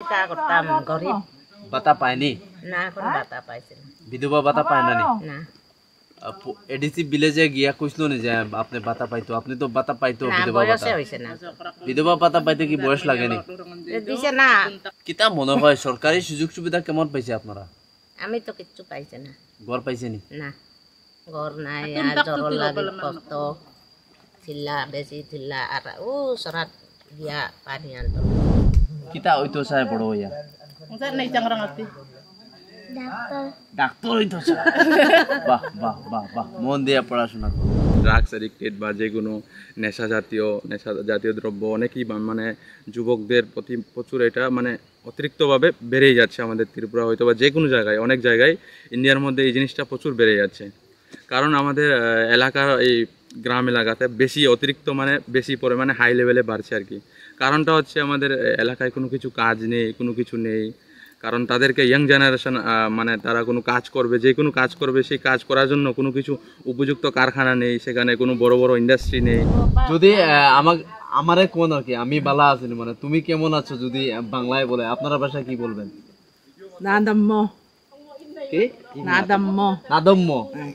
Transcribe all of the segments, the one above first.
তা করতাম গরিব ভাতা পায়নি না কোন বাতা পাইছিল বিধবা ভাতা পায় না না এডিসি ভিলেজে গিয়া কইছিল নি যে আপনি ভাতা পাইতো আপনি তো ভাতা পাইতো না বিধবা ভাতা বয়সে হইছে না বিধবা ভাতা পাইতে কি বয়স লাগেনি দিছে না কিতা মনে হয় সরকারি সুযোগ সুবিধা কেমন পাইছে আপনারা আমি তো কিচ্ছু পাইছে না ঘর পাইছেনি না ঘর নাই আর জ্বর লাগে কষ্ট ছিলা বেশি ছিলা আর ও সরাত গিয়া পানি আনতো কিতা হইতো সাহেব বড় হইয়া Masa naik cangrang ati. Doctor হইতো বাহ বাহ বাহ বাহ মন দিয়ে পড়াশোনা করো ড্রাগস এডিক্টেড বা যে কোনো নেশা জাতীয় দ্রব্য অনেকই মানে যুবকদের প্রতি প্রচুর এটা মানে অতিরিক্তভাবে বেড়েই যাচ্ছে আমাদের ত্রিপুরা হয়তো বা যে কোনো জায়গায় অনেক জায়গায় ইন্ডিয়ার মধ্যে এই জিনিসটা প্রচুর বেড়ে যাচ্ছে কারণ আমাদের এলাকার এই গ্রাম এলাকাতে বেশি অতিরিক্ত মানে বেশি পরিমাণে হাই লেভেলে বাড়ছে আর কি কারণটা হচ্ছে আমাদের এলাকায় কোনো কিছু কাজ নেই কোনো কিছু নেই কারণ তাদেরকে ইয়াং জেনারেশন মানে তারা কোনো কাজ করবে যে কোনো কাজ করবে সেই কাজ করার জন্য কোনো কিছু উপযুক্ত কারখানা নেই সেখানে কোনো বড় বড় ইন্ডাস্ট্রি নেই যদি আমারে কোন আর কি আমি ভালো আছি মানে তুমি কেমন আছো যদি বাংলায় বলে আপনারা ভাষা কি বলবেন Nadammo. কি Nadammo. নাদম্য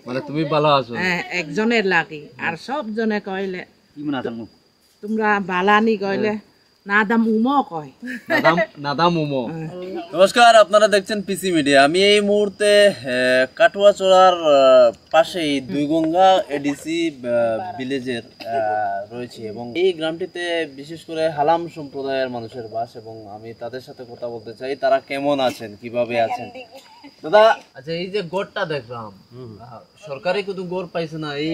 মানে তুমি ভালো আছো একজনের লাগি আর সব জনে কইলে কি মনে আছো তোমরা বালানি কইলে নাদাম উমো কয় নাদাম উমো নমস্কার আপনারা দেখছেন পিসি মিডিয়া আমি এই মুহূর্তে কাটুয়াচড়ার পাশেই দুইগঙ্গা এডিসি ভিলেজের রয়েছে এবং এই গ্রামটিতে বিশেষ করে হালাম সম্প্রদায়ের মানুষের বাস এবং আমি তাদের সাথে কথা বলতে চাই তারা কেমন আছেন কিভাবে আছেন দাদা আচ্ছা এই যে গড়টা দেখলাম সরকারি কোনো গড় পাইছে না এই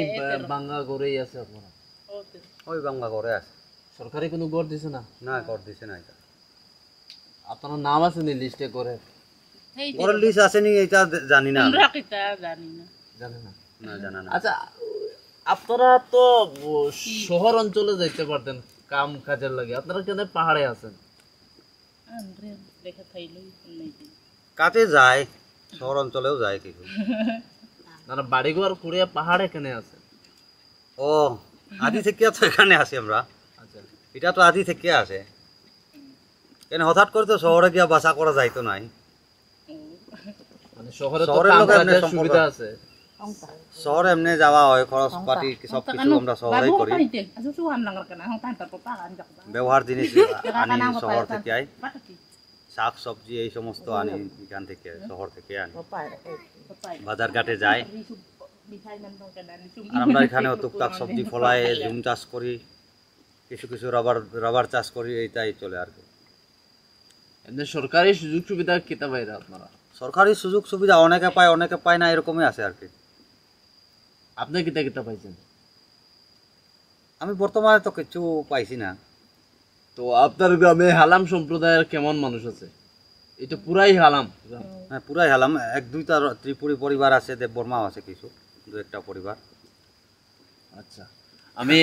বাঙ্গা গড়েই আছে আপনারা ওই বাংলা করে আছে সরকারি কোনো গড় দিছে না না কর দিছে না এটা আপনার নাম আছে নি লিস্টে করে ওর লিস্ট আছে নি এটা জানি না আমরা কিতা জানি না জানেন না না জানা না আচ্ছা আপনারা তো শহর অঞ্চলে যাইতে পারতেন কাম কাজের লাগে আপনারা কেন পাহাড়ে আছেন আন্দ্রে দেখা থাইলো নাই কাতে যায় শহর অঞ্চলেও যায় কিছু না বাড়িঘর কুড়িয়া পাহাড়ে কেন আছেন ও আদি থেকে তো এখানে আসি আমরা আচ্ছা এটা তো আদি থেকে আসে কেন হঠাৎ করে তো শহরে গিয়া বাসা করা যাইতো নাই মানে শহরে তো শহরের কাম লোকের এমনি কাজের সম্পর্ক সুবিধা আছে শহরে এমনি যাওয়া হয় খরচ পাতি সব কিছু আমরা শহরেই করি asu suhan lang kana hang tan pa kan jak ba ব্যবহার জিনিস আনি শহর থেকে আই শাক সবজি এই সমস্ত আনি এখান থেকে শহর থেকে আনি বাজার ঘাটে যাই আর আমরা এখানেও টুকটাক সবজি ফলায় জুম চাষ করি কিছু কিছু রাবার চাষ করি এইটাই চলে আর কি এমনি সরকারি সুযোগ সুবিধা কিতা বাইরে আপনারা সরকারি সুযোগ সুবিধা অনেকে পায় না এরকমই আছে আর কি আপনি কিতা কিতা পাইছেন আমি বর্তমানে তো কিছু পাইছি না তো আপনার গ্রামে হালাম সম্প্রদায়ের কেমন মানুষ আছে এটা পুরাই হালাম হ্যাঁ পুরাই হলাম এক দুইটা ত্রিপুরী পরিবার আছে দেববর্মাও আছে কিছু দু একটা পরিবার আচ্ছা আমি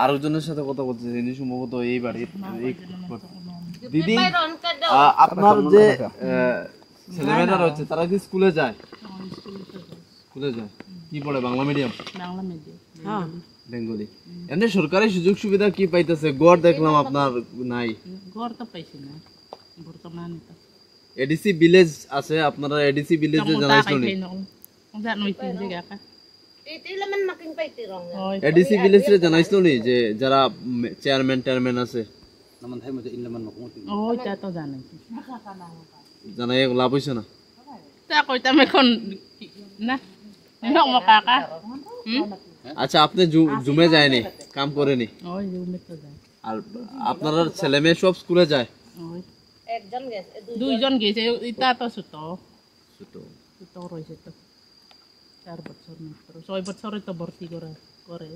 আরেকজনের সাথে কথা বলতে চাই যিনি সম্ভবত এই বাড়ির দিদি আপনার যে ছেলেমেয়েরা রয়েছে তারা কি স্কুলে যায় কি পড়ে বাংলা মিডিয়াম বাংলা মিডিয়াম হ্যাঁ বেঙ্গলি এমনি সরকারি সুযোগ সুবিধা কি পাইতেছে গড় দেখলাম আপনার নাই ঘর তো পাইছি না বর্তমানে তো এডিসি ভিলেজ আছে আপনারা এডিসি ভিলেজে জানাইছো নি Enggak nuitin juga kan. ইতিলে মান মাকিং পাইতি রং এডিসি ভিলেজে জানাইছো নি যে যারা চেয়ারম্যান আছে নামান থাই মতে ইনলামান নকমতি Oh, itu to জানাই জানাই লাভ হইছে না তা কইতা মেখন না নিহক মকাকা আচ্ছা আপনি জুমে যায়নি কাম করেনি ওই জুমে তো যায় আর আপনার ছেলে মেয়ে সব স্কুলে যায় ওই একজন গেছে দুইজন গেছে ইতা তো ছোট ছোট ছোট রয়েছে তো 4 বছর মাত্র 6 বছরে তো ভর্তি করে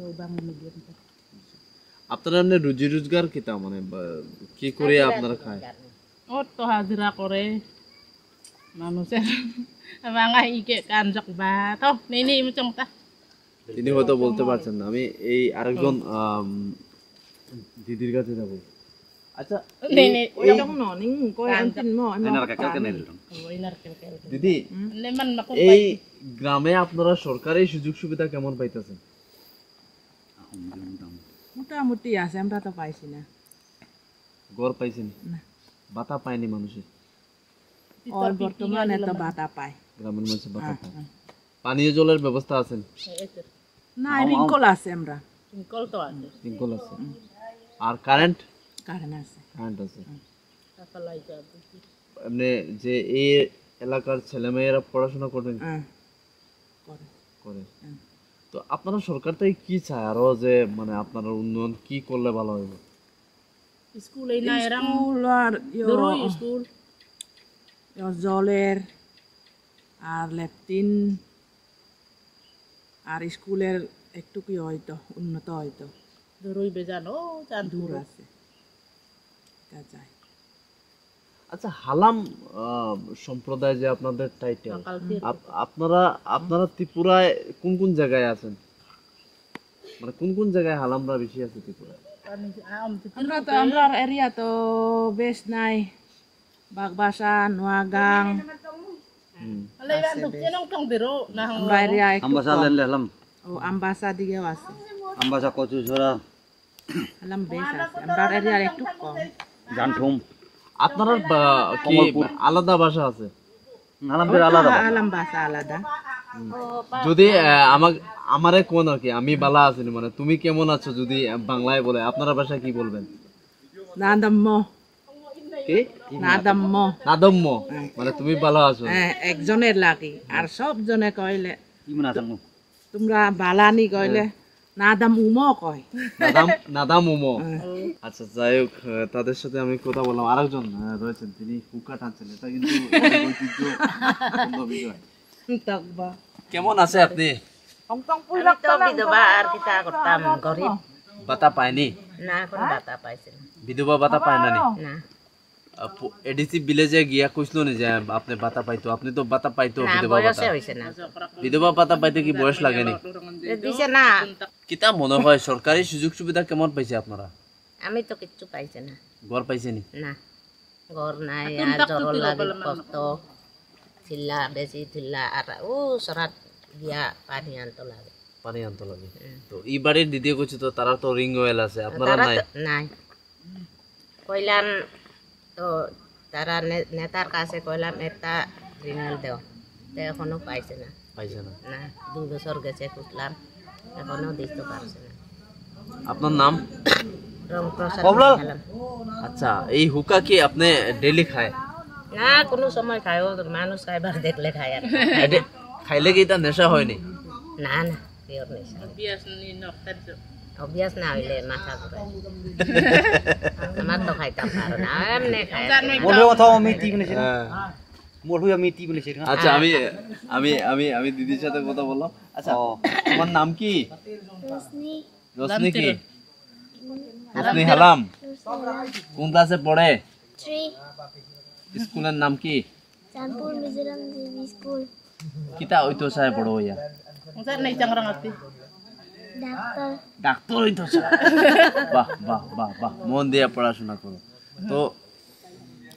ওই বাংলা মিডিয়ামটা আপনারা এমনি রুজি রোজগার কিতা মানে কি করে আপনারা খায় ও তো হাজিরা করে মানুষের বাঙা ইকে কানজক বা তো নেই মুচং তা তিনি হয়তো বলতে পারছেন না আমি এই আরেকজন দিদির কাছে যাব আচ্ছা নেই ওইরকম ননিং কই আনতিন মো এনার কাকা কেন দিলাম ওইনার কেল দিদি নেমান মাকো এই গ্রামে আপনারা সরকারি সুযোগ সুবিধা কেমন পাইতেছেন মোটামুটি আছে আমরা তো পাইছি না ঘর পাইছেন না ভাতা পায়নি মানুষে, আর বর্তমানে তো বাতা পায় গ্রামের মানুষে ভাতা পায়। পানীয় জলের ব্যবস্থা আছে? না, রিঙ্কল আছে, আমরা রিঙ্কল তো আছে, রিঙ্কল আছে। আর কারেন্ট? কারেন্ট আছে, কারেন্ট আছে। টাকা লাইট আছে। এমনি যে এই এলাকার ছেলেমেয়েরা পড়াশোনা করেন? করে। তো আপনারা সরকার থেকে কি চায় আরো, যে মানে আপনারা উন্নয়ন কি করলে ভালো হবে? স্কুল এই না এরকম আর স্কুল জলের আর ল্যাট্রিন আর স্কুলের একটু কি হয়তো উন্নত হয়তো দূরই বেজানো দূর আছে যায়। আচ্ছা, হালাম সম্প্রদায় যে আপনাদের টাইটেল, আপনারা ত্রিপুরায় কোন কোন জায়গায় আছেন, মানে কোন কোন জায়গায় হালামরা বেশি আছে ত্রিপুরায়? আমরা এরিয়া তো বেশ নাই, বাগবাসা, নোয়াগাং, আমরা এরিয়া আমবাসা দিকেও আছে, আমবাসা, কচুঝোড়া, হালাম বেশ আছে, আমরা এরিয়া একটু কম। জানঠুম। আপনার কি আলাদা ভাষা আছে? আলাম ভাষা আলাদা। যদি আমারে কোন আর কি, আমি বালা আছি মানে তুমি কেমন আছো যদি বাংলায় বলে, আপনার ভাষা কি বলবেন? নাদম্ম। কি? নাদম্ম। নাদম্ম মানে তুমি ভালো আছো। হ্যাঁ, একজনের লাগি, আর সব জনে কইলে কি মনে আছেন তোমরা বালানি কইলে নাদাম উমো কয়। নাদাম উমো। আচ্ছা, যাই হোক, তাদের সাথে আমি কথা বললাম। আরেকজন রয়েছেন, তিনি হুকা টানছেন, এটা কিন্তু কেমন আছে আপনি? বিধবা আর কিতা করতাম, গরিব। ভাতা পায়নি? না, কোন ভাতা পাইছে না। বিধবা ভাতা পায় না? না। এডিসি ভিলেজে গিয়া কইছিল নি যে আপনি ভাতা পাইতো? আপনি তো ভাতা পাইতো, বিধবা ভাতা হইছে না। বিধবা ভাতা পাইতে কি বয়স লাগেনি? দিছে না। কিতা মনে হয় সরকারি সুযোগ সুবিধা কেমন পাইছে আপনারা? আমি তো কিচ্ছু পাইছে না। ঘর পাইছেনি? না, ঘর নাই, আর জ্বর লাগে, কষ্ট, থিল্লা বেশি থিল্লা, আর ও সরাত গিয়া পানি আনতে লাগে। পানি আনতে লাগে। তো এই বাড়ির দ্বিতীয় কইছে তো তারা তো রিং ওয়েল আছে, আপনারা নাই? নাই। কইলাম তো তারা নেতার কাছে কইলাম একটা রিং ওয়েল দেও, তো এখনো পাইছে না। পাইছে না? না, 2 বছর গেছে খুঁজলাম, এখনো দিতে পারছে না। আপনার নাম? রংপ্রসাদ। আচ্ছা, এই হুকা কি আপনি ডেইলি খায়? না, কোনো সময় খায়, মানুষ খাইবার দেখলে খায়। আর খাইলে কি এটা নেশা হয়নি? না না, পিওর নেশা। অভ্যাস না হইলে মাথা ঘুরায়। আমার তো খাইতাম পারো না, এমনি খায়। আচ্ছা, আমি দিদির সাথে কথা বললাম। আচ্ছা, তোমার নাম কি? রোশনি। কি রোশনি হালাম? কোন ক্লাসে পড়ে? স্কুলের নাম কি? Chandpur Mizoram GB school. কিতা হইতো সাহেব পড়ো হইয়া? ডাক্তার। ডাক্তার হইতো। বাহ বাহ বাহ বাহ, মন দিয়ে পড়াশোনা করো। তো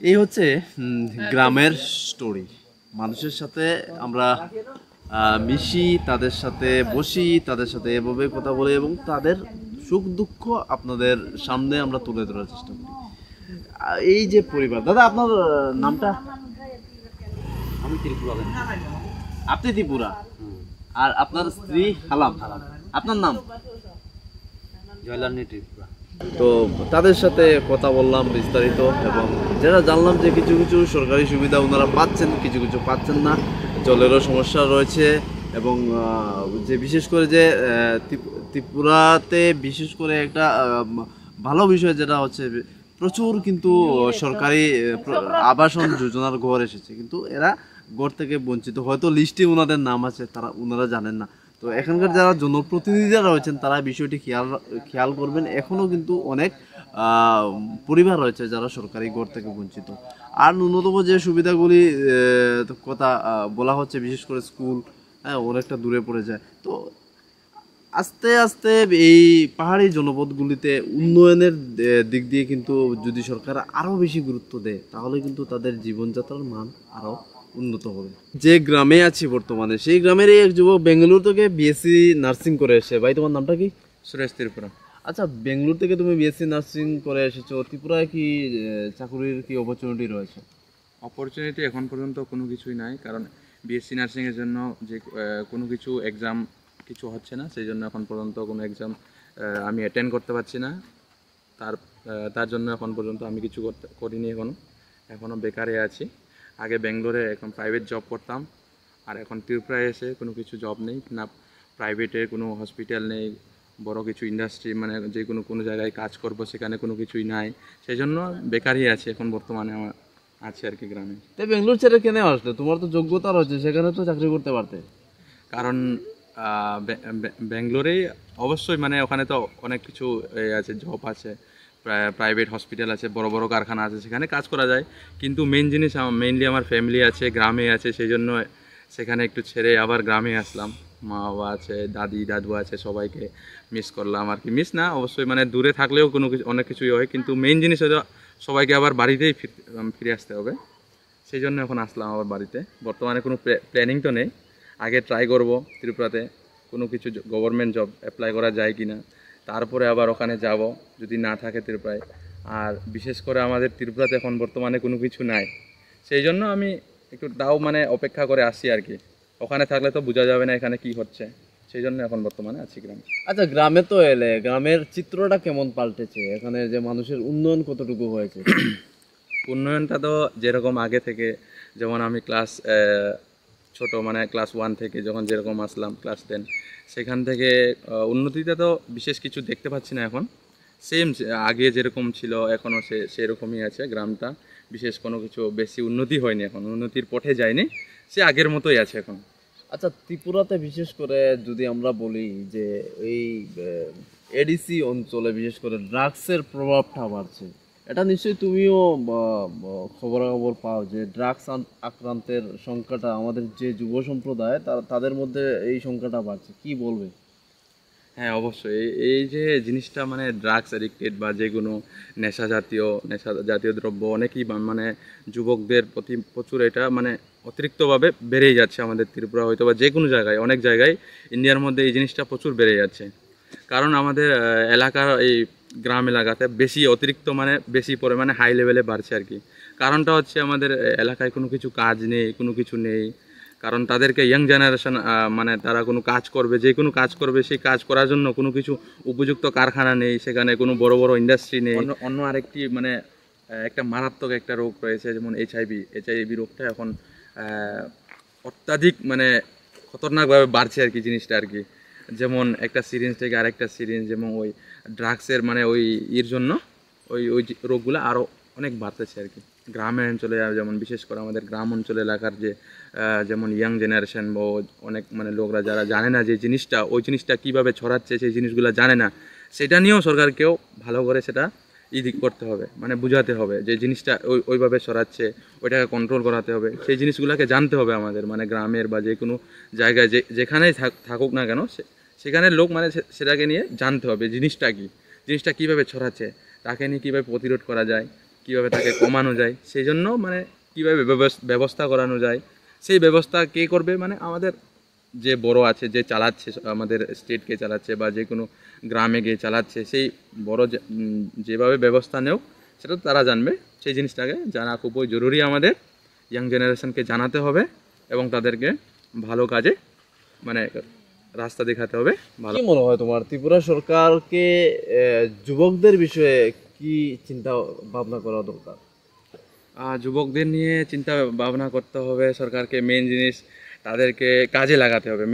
এই হচ্ছে গ্রামের স্টোরি। মানুষের সাথে আমরা মিশি, তাদের সাথে বসি, তাদের সাথে এভাবে কথা বলি এবং তাদের সুখ দুঃখ আপনাদের সামনে আমরা তুলে ধরার চেষ্টা করি। এই যে পরিবার, দাদা আপনার নামটা? আমি ত্রিপুরা। আপনি ত্রিপুরা, আর আপনার স্ত্রী হালাম। আপনার নাম? জয়লালনি ত্রিপুরা। তো তাদের সাথে কথা বললাম বিস্তারিত, এবং যেটা জানলাম যে কিছু কিছু সরকারি সুবিধা ওনারা পাচ্ছেন, কিছু কিছু পাচ্ছেন না, জলেরও সমস্যা রয়েছে, এবং যে বিশেষ করে যে ত্রিপুরাতে বিশেষ করে একটা ভালো বিষয় যেটা হচ্ছে প্রচুর কিন্তু সরকারি আবাসন যোজনার ঘর এসেছে, কিন্তু এরা ঘর থেকে বঞ্চিত। হয়তো লিস্টে ওনাদের নাম আছে, ওনারা জানেন না। তো এখানকার যারা জনপ্রতিনিধিরা রয়েছেন তারা বিষয়টি খেয়াল করবেন। এখনও কিন্তু অনেক পরিবার রয়েছে যারা সরকারি ঘর থেকে বঞ্চিত। আর ন্যূনতম যে সুবিধাগুলি কথা বলা হচ্ছে, বিশেষ করে স্কুল অনেকটা দূরে পড়ে যায়। তো আস্তে আস্তে এই পাহাড়ি জনপদগুলিতে উন্নয়নের দিক দিয়ে কিন্তু যদি সরকার আরও বেশি গুরুত্ব দেয়, তাহলে কিন্তু তাদের জীবনযাত্রার মান আরও উন্নত হবে। যে গ্রামে আছি বর্তমানে, সেই গ্রামের এক যুবক বেঙ্গালুরু থেকে বিএসসি নার্সিং করে এসে। ভাই, তোমার নামটা কি? সুরেশ ত্রিপুরা। আচ্ছা, বেঙ্গলোর থেকে তুমি বিএসসি নার্সিং করে এসেছো, ত্রিপুরায় কি চাকরির কি অপরচুনিটি রয়েছে? অপরচুনিটি এখন পর্যন্ত কোনো কিছুই নাই, কারণ বিএসসি নার্সিংয়ের জন্য যে কোনো কিছু এক্সাম কিছু হচ্ছে না, সেই জন্য এখন পর্যন্ত কোনো এক্সাম আমি অ্যাটেন্ড করতে পারছি না। তার জন্য এখন পর্যন্ত আমি কিছু করিনি, এখনও বেকারে আছি। আগে ব্যাঙ্গালোরে এখন প্রাইভেট জব করতাম, আর এখন ত্রিপুরায় এসে কোনো কিছু জব নেই না, প্রাইভেটের কোনো হসপিটাল নেই, বড় কিছু ইন্ডাস্ট্রি মানে যে কোনো জায়গায় কাজ করব সেখানে কোনো কিছুই নাই, সেই জন্য বেকারই আছি এখন বর্তমানে আমার আছে আর কি গ্রামে। তাই বেঙ্গলোর ছেড়ে কেন আসলে? তোমার তো যোগ্যতা রয়েছে, সেখানে তো চাকরি করতে পারতে। কারণ ব্যাঙ্গালোরেই অবশ্যই মানে ওখানে তো অনেক কিছু আছে, জব আছে, প্রাইভেট হসপিটাল আছে, বড় বড় কারখানা আছে, সেখানে কাজ করা যায়। কিন্তু মেন জিনিস মেইনলি আমার ফ্যামিলি আছে, গ্রামে আছে, সেই জন্য সেখানে একটু ছেড়ে আবার গ্রামে আসলাম। মা বাবা আছে, দাদি দাদু আছে, সবাইকে মিস করলাম আর কি। মিস না অবশ্যই, মানে দূরে থাকলেও কোনো কিছু অনেক কিছুই হয়, কিন্তু মেইন জিনিস হলো সবাইকে আবার বাড়িতেই ফিরে আসতে হবে, সেই জন্য এখন আসলাম আবার বাড়িতে। বর্তমানে কোনো প্ল্যানিং তো নেই, আগে ট্রাই করব ত্রিপুরাতে কোনো কিছু গভর্নমেন্ট জব অ্যাপ্লাই করা যায় কি না, তারপরে আবার ওখানে যাব যদি না থাকে ত্রিপুরায়। আর বিশেষ করে আমাদের ত্রিপুরাতে এখন বর্তমানে কোনো কিছু নাই, সেই জন্য আমি একটু তাও মানে অপেক্ষা করে আসছি আর কি। ওখানে থাকলে তো বোঝা যাবে না এখানে কি হচ্ছে, সেই জন্য এখন বর্তমানে আছি গ্রামে। আচ্ছা, গ্রামে তো এলে গ্রামের চিত্রটা কেমন পাল্টেছে? এখানে যে মানুষের উন্নয়ন কতটুকু হয়েছে? উন্নয়নটা তো যেরকম আগে থেকে, যেমন আমি ছোট মানে ক্লাস 1 থেকে যখন যেরকম আসলাম ক্লাস 10, সেখান থেকে উন্নতিটা তো বিশেষ কিছু দেখতে পাচ্ছি না এখন। সেম আগে যেরকম ছিল এখনও সেরকমই আছে গ্রামটা, বিশেষ কোনো কিছু বেশি উন্নতি হয়নি, এখন উন্নতির পথে যায়নি, সে আগের মতোই আছে এখন। আচ্ছা, ত্রিপুরাতে বিশেষ করে যদি আমরা বলি যে এই এডিসি অঞ্চলে বিশেষ করে ড্রাগসের প্রভাবটা বাড়ছে, এটা নিশ্চয়ই তুমিও খবরাখবর পাও যে ড্রাগস আক্রান্তের সংখ্যাটা আমাদের যে যুব সম্প্রদায় তাদের মধ্যে এই সংখ্যাটা বাড়ছে, কি বলবে? হ্যাঁ, অবশ্যই এই যে জিনিসটা মানে ড্রাগস অ্যাডিক্টেড বা যে কোনো নেশা জাতীয় দ্রব্য অনেকই মানে যুবকদের প্রতি প্রচুর এটা মানে অতিরিক্তভাবে বেড়েই যাচ্ছে আমাদের ত্রিপুরা হয়তো বা যে কোনো জায়গায়, অনেক জায়গায় ইন্ডিয়ার মধ্যে এই জিনিসটা প্রচুর বেড়ে যাচ্ছে। কারণ আমাদের এলাকার এই গ্রাম এলাকাতে বেশি অতিরিক্ত মানে বেশি পরিমাণে হাই লেভেলে বাড়ছে আর কি। কারণটা হচ্ছে আমাদের এলাকায় কোনো কিছু কাজ নেই, কোনো কিছু নেই, কারণ তাদেরকে ইয়াং জেনারেশন মানে তারা কোনো কাজ করবে, যে কোনো কাজ করবে, সেই কাজ করার জন্য কোনো কিছু উপযুক্ত কারখানা নেই, সেখানে কোনো বড় বড় ইন্ডাস্ট্রি নেই। অন্য আরেকটি মানে একটা মারাত্মক একটা রোগ রয়েছে, যেমন এইচআইভি রোগটা এখন অত্যাধিক মানে খতরনাকভাবে বাড়ছে আর কি জিনিসটা আর কি। যেমন একটা সিরিঞ্জ থেকে আরেকটা সিরিঞ্জ, যেমন ওই ড্রাগসের মানে ওই জন্য ওই রোগগুলো আরও অনেক বাড়তেছে আর কি গ্রামের অঞ্চলে। যেমন বিশেষ করে আমাদের গ্রাম অঞ্চল এলাকার যে যেমন ইয়াং জেনারেশন বা অনেক মানে লোকরা যারা জানে না যে জিনিসটা ওই জিনিসটা কীভাবে ছড়াচ্ছে, সেই জিনিসগুলো জানে না, সেটা নিয়েও সরকারকেও ভালো করে সেটা করতে হবে, মানে বুঝাতে হবে যে জিনিসটা ওইভাবে ছড়াচ্ছে, ওইটাকে কন্ট্রোল করাতে হবে, সেই জিনিসগুলোকে জানতে হবে আমাদের মানে গ্রামের বা যে কোনো জায়গায় যেখানেই থাকুক না কেন সেখানের লোক মানে সেটাকে নিয়ে জানতে হবে জিনিসটা কীভাবে ছড়াচ্ছে, তাকে নিয়ে কীভাবে প্রতিরোধ করা যায়, কীভাবে তাকে কমানো যায়, সেই জন্য মানে কীভাবে ব্যবস্থা করানো যায়, সেই ব্যবস্থা কে করবে, মানে আমাদের যে বড় আছে, যে চালাচ্ছে আমাদের স্টেটকে চালাচ্ছে বা যে কোনো গ্রামে গিয়ে চালাচ্ছে, সেই বড় যেভাবে ব্যবস্থা নেও সেটা তারা জানবে। সেই জিনিসটাকে জানা খুবই জরুরি, আমাদের ইয়াং জেনারেশনকে জানাতে হবে এবং তাদেরকে ভালো কাজে মানে রাস্তা দেখাতে হবে। কি মনে হয় তোমার, ত্রিপুরা সরকারকে যুবকদের বিষয়ে কি চিন্তা ভাবনা করা দরকার? যুবকদের নিয়ে চিন্তা ভাবনা করতে হবে সরকারকে। মেন জিনিস তাদেরকে কাজে লাগাতে হবে।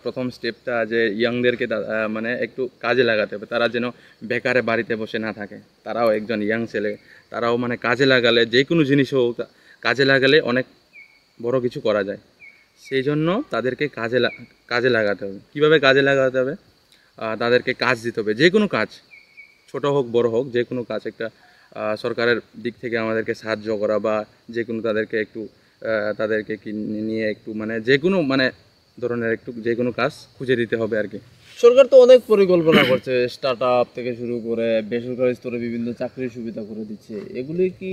প্রথম স্টেপটা যে ইয়াংদেরকে মানে একটু কাজে লাগাতে হবে, তারা যেন বেকারে বাড়িতে বসে না থাকে। তারাও একজন ইয়াং ছেলে, তারাও মানে কাজে লাগালে যে কোনো জিনিস হোক, কাজে লাগালে অনেক বড় কিছু করা যায়। সেই জন্য তাদেরকে কাজে লাগাতে হবে। কীভাবে কাজে লাগাতে হবে? তাদেরকে কাজ দিতে হবে, যে কোনো কাজ, ছোট হোক বড় হোক, যে কোনো কাজ একটা সরকারের দিক থেকে আমাদেরকে সাহায্য করা বা যে কোনো তাদেরকে নিয়ে একটু মানে যে কোনো মানে ধরনের একটু যে কোনো কাজ খুঁজে দিতে হবে আর কি। সরকার তো অনেক পরিকল্পনা করছে, স্টার্ট আপ থেকে শুরু করে বেসরকারি স্তরে বিভিন্ন চাকরির সুবিধা করে দিচ্ছে। এগুলি কি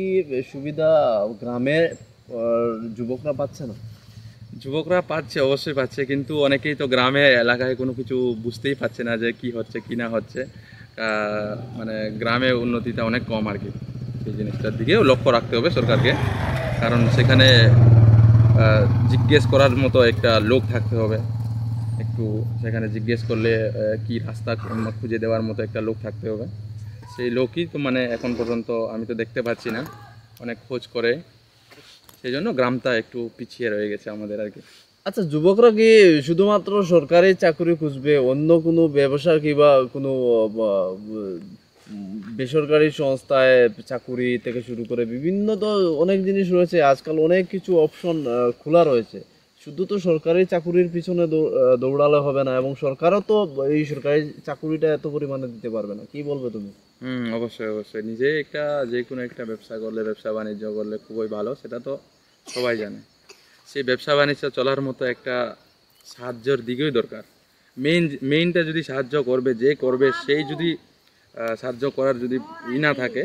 সুবিধা গ্রামের যুবকরা পাচ্ছে না? যুবকরা পাচ্ছে, অবশ্যই পাচ্ছে, কিন্তু অনেকেই তো গ্রামে এলাকায় কোনো কিছু বুঝতেই পারছে না যে কি হচ্ছে কি না হচ্ছে। মানে গ্রামে উন্নতিটা অনেক কম আর কি। সেই জিনিসটার দিকেও লক্ষ্য রাখতে হবে সরকারকে, কারণ সেখানে জিজ্ঞেস করার মতো একটা লোক থাকতে হবে। একটু সেখানে জিজ্ঞেস করলে কি রাস্তা খুঁজে দেওয়ার মতো একটা লোক থাকতে হবে। সেই লোকই তো মানে এখন পর্যন্ত আমি তো দেখতে পাচ্ছি না, অনেক খোঁজ করে, সেই জন্য গ্রামটা একটু পিছিয়ে রয়ে গেছে আমাদের আর কি। আচ্ছা, যুবকরা কি শুধুমাত্র সরকারি চাকরি খুঁজবে, অন্য কোনো ব্যবসা কিংবা কোনো বেসরকারি সংস্থায় চাকরি থেকে শুরু করে বিভিন্ন তো অনেক জিনিস রয়েছে আজকাল, অনেক কিছু অপশন খোলা রয়েছে। শুধু তো সরকারি চাকরির পিছনে দৌড়ালে হবে না, এবং সরকারও তো এই সরকারি চাকরিটা এত পরিমাণে দিতে পারবে না। কি বলবে তুমি? অবশ্যই অবশ্যই, নিজে একটা যে কোনো একটা ব্যবসা করলে, ব্যবসা বাণিজ্য করলে খুবই ভালো, সেটা তো সবাই জানে। সেই ব্যবসা বাণিজ্য চলার মতো একটা সাহায্যের দিকেই দরকার। মেইনটা যদি সাহায্য করবে, যে করবে সেই যদি সাহায্য করার যদি না থাকে,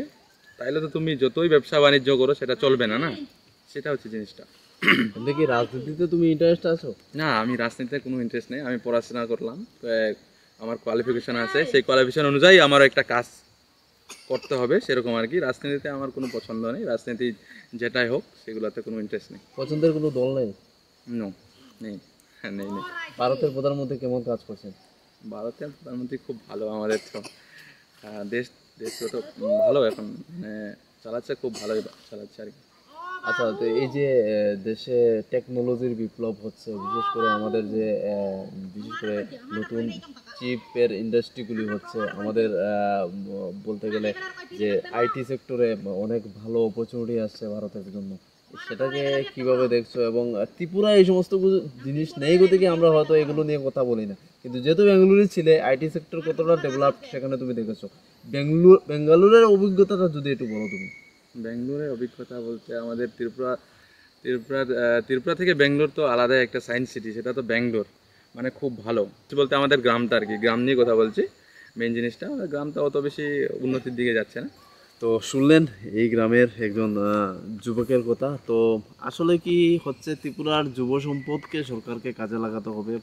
তাহলে তো তুমি যতই ব্যবসা বাণিজ্য করো সেটা চলবে না, না? সেটা হচ্ছে জিনিসটা। দেখি রাজনীতিতে তুমি ইন্টারেস্ট আছো? না, আমি রাজনীতিতে কোনো ইন্টারেস্ট নেই। আমি পড়াশোনা করলাম, আমার কোয়ালিফিকেশন আছে, সেই কোয়ালিফিকেশন অনুযায়ী আমার একটা কাজ করতে হবে, সেরকম আর কি। রাজনীতিতে আমার কোনো পছন্দ নেই, রাজনীতি যেটাই হোক সেগুলোতে কোনো ইন্টারেস্ট নেই। পছন্দের কোনো দল নেই? নো, নেই, হ্যাঁ নেই নেই। ভারতের প্রধানমন্ত্রী কেমন কাজ করছেন? ভারতের প্রধানমন্ত্রী খুব ভালো, আমাদের তো দেশটা তো ভালো এখন, মানে চালাচ্ছে, খুব ভালোই চালাচ্ছে আর কি। আচ্ছা, তো এই যে দেশে টেকনোলজির বিপ্লব হচ্ছে, বিশেষ করে আমাদের যে বিশেষ করে নতুন চিপের ইন্ডাস্ট্রিগুলি হচ্ছে আমাদের, বলতে গেলে যে আইটি সেক্টরে অনেক ভালো অপরচুনিটি আসছে ভারতের জন্য, সেটাকে কিভাবে দেখছো? এবং ত্রিপুরা এই সমস্ত জিনিস নেই গতিকে আমরা হয়তো এগুলো নিয়ে কথা বলি না, কিন্তু যেহেতু বেঙ্গালুরু ছিলে, আইটি সেক্টর কতটা ডেভেলপ সেখানে তুমি দেখেছো। বেঙ্গালুরের অভিজ্ঞতাটা যদি একটু বলো তুমি। ব্যাঙ্গালোরের অভিজ্ঞতা বলতে আমাদের ত্রিপুরা থেকে ব্যাঙ্গালোর তো আলাদা একটা সায়েন্স সিটি, সেটা তো ব্যাঙ্গালোর, মানে খুব ভালো বলতে আমাদের গ্রামটা আর কি। গ্রাম নিয়ে কথা বলছি, মেন জিনিসটা আমাদের গ্রামটা অত বেশি উন্নতির দিকে যাচ্ছে না। তো শুনলেন এই গ্রামের একজন যুবকের কথা। তো আসলে কি হচ্ছে, ত্রিপুরার যুব সম্পদকে সরকারকে কাজে লাগাতে হবে,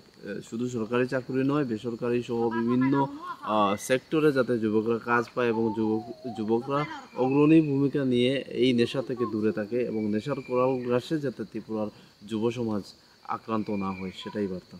শুধু সরকারি চাকরি নয়, বেসরকারি সহ বিভিন্ন সেক্টরে যাতে যুবকরা কাজ পায় এবং যুবকরা অগ্রণী ভূমিকা নিয়ে এই নেশা থেকে দূরে থাকে, এবং নেশার কোরাল গ্রাসে যাতে ত্রিপুরার যুব সমাজ আক্রান্ত না হয়, সেটাই বার্তা।